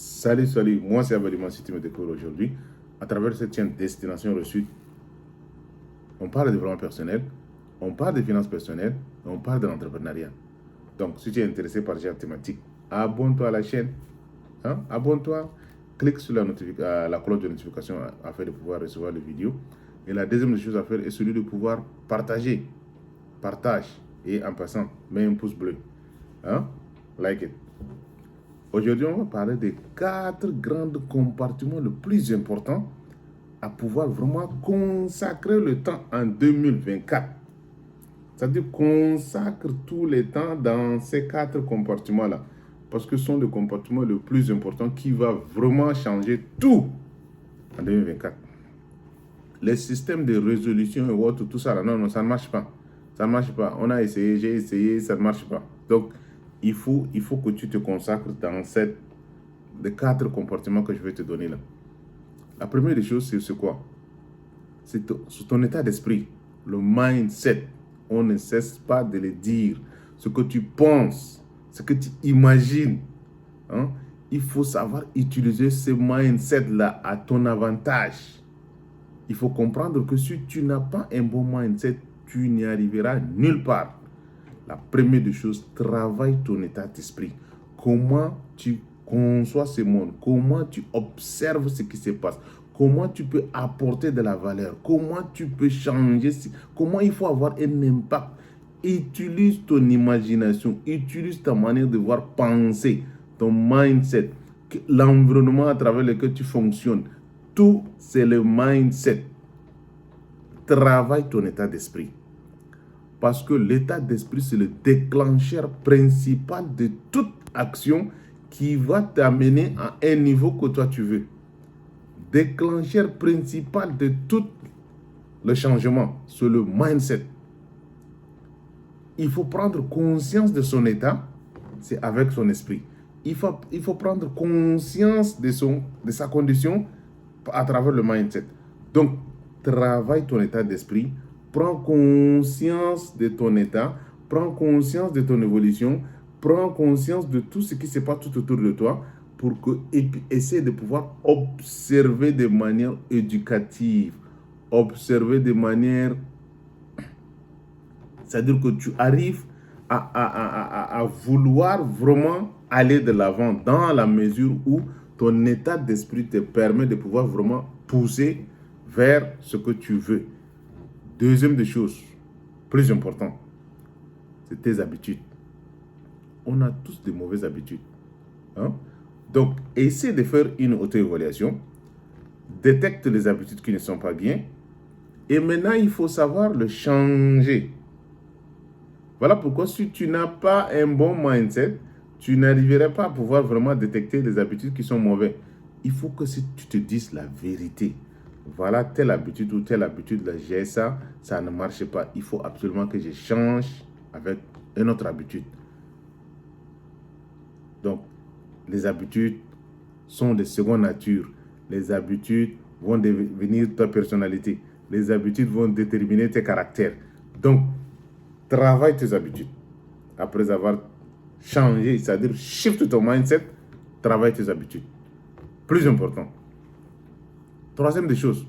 Salut, moi c'est Abadiman si tu me découvres aujourd'hui. À travers cette chaîne Destination Reçue, on parle de développement personnel, on parle de finances personnelles, et on parle de l'entrepreneuriat. Donc si tu es intéressé par cette thématique, abonne-toi à la chaîne, abonne-toi, clique sur la cloche de notification afin de pouvoir recevoir les vidéos. Et la deuxième chose à faire est celui de pouvoir partager. Partage et en passant, mets un pouce bleu. Like it. Aujourd'hui, on va parler des 4 grands compartiments les plus importants à pouvoir vraiment consacrer le temps en 2024. C'est-à-dire consacre tous les temps dans ces 4 compartiments-là. Parce que ce sont les compartiments les plus importants qui vont vraiment changer tout en 2024. Les systèmes de résolution et autres, tout ça, là, non, ça ne marche pas. Ça ne marche pas. On a essayé, j'ai essayé, ça ne marche pas. Donc, il faut que tu te consacres dans les 4 comportements que je vais te donner là. La première des choses, c'est quoi? C'est ton état d'esprit, le mindset. On ne cesse pas de le dire. Ce que tu penses, ce que tu imagines. Il faut savoir utiliser ce mindset-là à ton avantage. Il faut comprendre que si tu n'as pas un bon mindset, tu n'y arriveras nulle part. La première des choses, travaille ton état d'esprit. Comment tu conçois ce monde, comment tu observes ce qui se passe, comment tu peux apporter de la valeur, comment tu peux changer, comment il faut avoir un impact. Utilise ton imagination, utilise ta manière de voir penser, ton mindset, l'environnement à travers lequel tu fonctionnes. Tout, c'est le mindset. Travaille ton état d'esprit. Parce que l'état d'esprit, c'est le déclencheur principal de toute action qui va t'amener à un niveau que toi tu veux. Déclencheur principal de tout le changement, c'est le mindset. Il faut prendre conscience de son état, c'est avec son esprit. Il faut prendre conscience de sa condition à travers le mindset. Donc, travaille ton état d'esprit. Prends conscience de ton état, prends conscience de ton évolution, prends conscience de tout ce qui se passe tout autour de toi et puis essaie de pouvoir observer de manière éducative, observer de manière, c'est-à-dire que tu arrives à vouloir vraiment aller de l'avant dans la mesure où ton état d'esprit te permet de pouvoir vraiment pousser vers ce que tu veux. Deuxième des choses, plus important, c'est tes habitudes. On a tous de mauvaises habitudes. Donc, essaie de faire une auto-évaluation, détecte les habitudes qui ne sont pas bien, et maintenant, il faut savoir le changer. Voilà pourquoi si tu n'as pas un bon mindset, tu n'arriveras pas à pouvoir vraiment détecter les habitudes qui sont mauvaises. Il faut que si tu te dises la vérité. Voilà, telle habitude ou telle habitude, là, j'ai ça ne marche pas. Il faut absolument que je change avec une autre habitude. Donc, les habitudes sont de seconde nature. Les habitudes vont devenir ta personnalité. Les habitudes vont déterminer tes caractères. Donc, travaille tes habitudes. Après avoir changé, c'est-à-dire shift ton mindset, travaille tes habitudes. Plus important. Troisième des choses,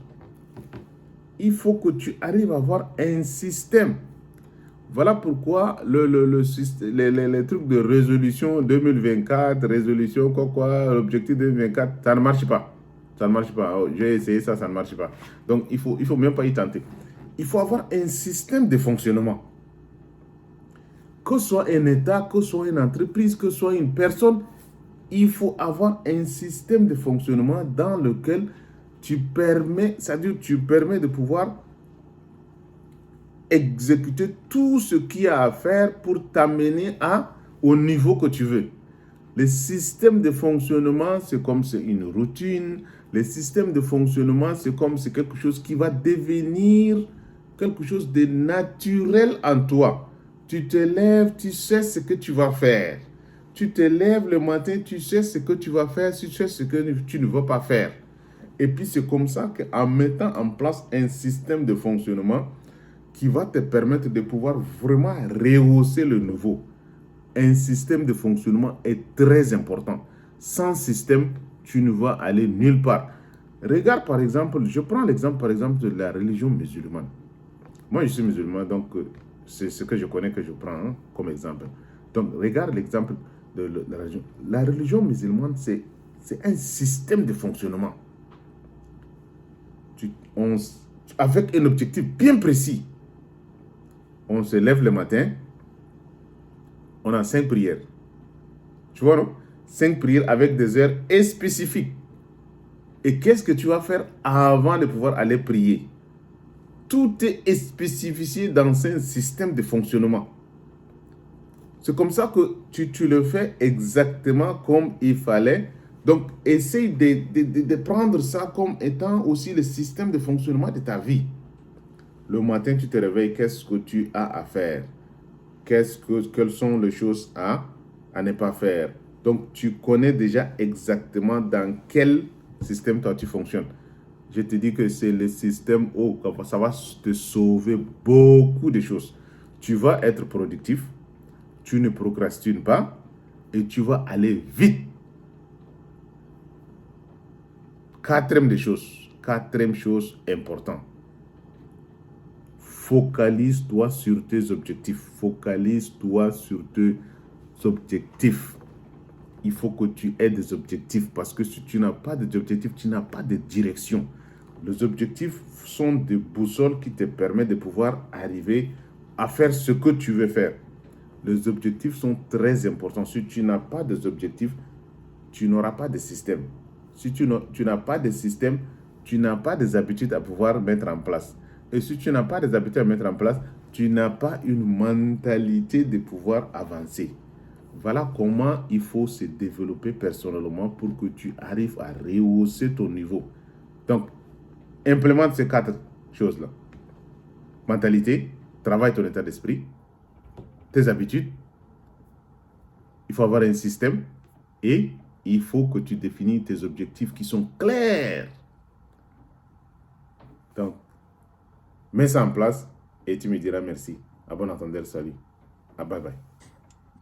il faut que tu arrives à avoir un système. Voilà pourquoi les trucs de résolution 2024, résolution l'objectif 2024, ça ne marche pas. Ça ne marche pas. Oh, j'ai essayé ça, ça ne marche pas. Donc, il faut même pas y tenter. Il faut avoir un système de fonctionnement. Que ce soit un État, que ce soit une entreprise, que ce soit une personne, il faut avoir un système de fonctionnement dans lequel tu permets de pouvoir exécuter tout ce qu'il y a à faire pour t'amener au niveau que tu veux. Le système de fonctionnement, c'est comme c'est une routine. Le système de fonctionnement, c'est comme c'est quelque chose qui va devenir quelque chose de naturel en toi. Tu te lèves, tu sais ce que tu vas faire. Tu te lèves le matin, tu sais ce que tu vas faire, tu sais ce que tu ne vas pas faire. Et puis c'est comme ça qu'en mettant en place un système de fonctionnement qui va te permettre de pouvoir vraiment rehausser le niveau. Un système de fonctionnement est très important. Sans système, tu ne vas aller nulle part. Regarde par exemple, je prends l'exemple par exemple de la religion musulmane. Moi, je suis musulman, donc c'est ce que je connais que je prends comme exemple. Donc, regarde l'exemple de la religion. La religion musulmane, c'est un système de fonctionnement. Avec un objectif bien précis. On se lève le matin, on a 5 prières. Tu vois, non? 5 prières avec des heures spécifiques. Et qu'est-ce que tu vas faire avant de pouvoir aller prier? Tout est spécifié dans un système de fonctionnement. C'est comme ça que tu le fais exactement comme il fallait. Donc, essaye de prendre ça comme étant aussi le système de fonctionnement de ta vie. Le matin, tu te réveilles, qu'est-ce que tu as à faire? Quelles sont les choses à ne pas faire? Donc, tu connais déjà exactement dans quel système toi tu fonctionnes. Je te dis que c'est le système où ça va te sauver beaucoup de choses. Tu vas être productif, tu ne procrastines pas et tu vas aller vite. Quatrième chose importante. Focalise-toi sur tes objectifs. Focalise-toi sur tes objectifs. Il faut que tu aies des objectifs parce que si tu n'as pas d'objectifs, tu n'as pas de direction. Les objectifs sont des boussoles qui te permettent de pouvoir arriver à faire ce que tu veux faire. Les objectifs sont très importants. Si tu n'as pas d'objectifs, tu n'auras pas de système. Si tu n'as pas de système, tu n'as pas des habitudes à pouvoir mettre en place. Et si tu n'as pas des habitudes à mettre en place, tu n'as pas une mentalité de pouvoir avancer. Voilà comment il faut se développer personnellement pour que tu arrives à rehausser ton niveau. Donc, implémente ces 4 choses-là. Mentalité, travaille ton état d'esprit, tes habitudes, il faut avoir un système et il faut que tu définisses tes objectifs qui sont clairs. Donc, mets ça en place et tu me diras merci. À bon entendeur, salut. À bye bye.